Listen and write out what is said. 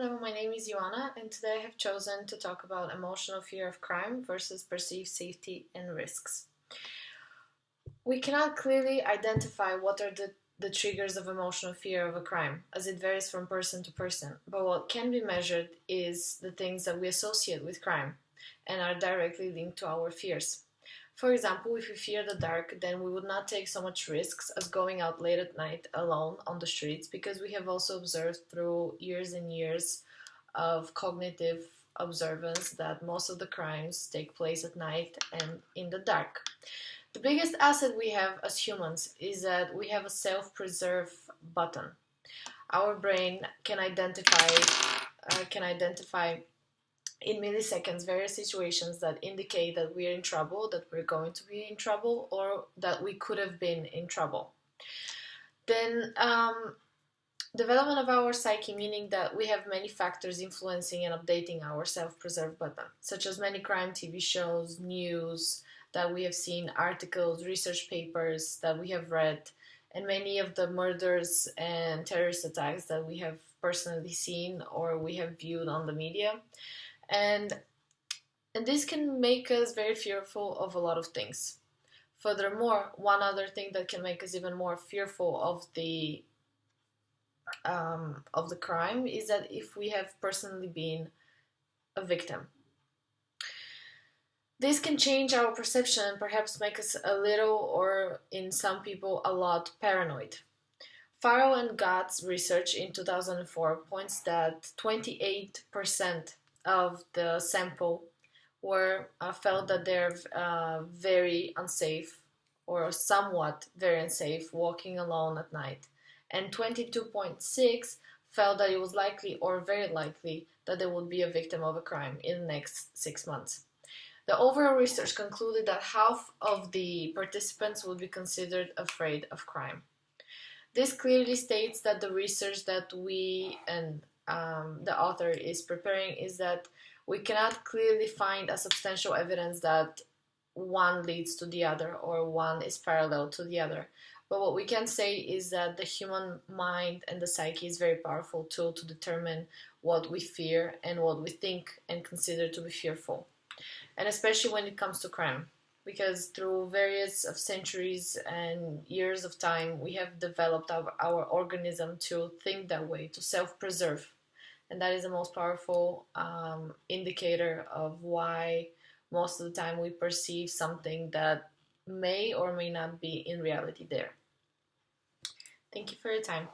Hello, my name is Ioana, and today I have chosen to talk about emotional fear of crime versus perceived safety and risks. We cannot clearly identify what are the triggers of emotional fear of a crime, as it varies from person to person. But what can be measured is the things that we associate with crime and are directly linked to our fears. For example, if we fear the dark, then we would not take so much risks as going out late at night alone on the streets, because we have also observed through years and years of cognitive observance that most of the crimes take place at night and in the dark. The biggest asset we have as humans is that we have a self-preserve button. Our brain can identify in milliseconds various situations that indicate that we're in trouble, that we're going to be in trouble, or that we could have been in trouble. Then development of our psyche, meaning that we have many factors influencing and updating our self-preserve button, such as many crime TV shows, news that we have seen, articles, research papers that we have read, and many of the murders and terrorist attacks that we have personally seen or we have viewed on the media. And this can make us very fearful of a lot of things. Furthermore, one other thing that can make us even more fearful of the crime is that if we have personally been a victim. This can change our perception and perhaps make us a little, or in some people, a lot paranoid. Farrow and Gott's research in 2004 points that 28% of the sample were felt that they're very unsafe or somewhat very unsafe walking alone at night, and 22.6 felt that it was likely or very likely that they would be a victim of a crime in the next 6 months. The overall research concluded that half of the participants would be considered afraid of crime. This clearly states that the research that we and the author is preparing is that we cannot clearly find a substantial evidence that one leads to the other or one is parallel to the other. But what we can say is that the human mind and the psyche is a very powerful tool to determine what we fear and what we think and consider to be fearful. And especially when it comes to crime, because through various of centuries and years of time, we have developed our organism to think that way, to self-preserve. And that is the most powerful indicator of why most of the time we perceive something that may or may not be in reality there. Thank you for your time.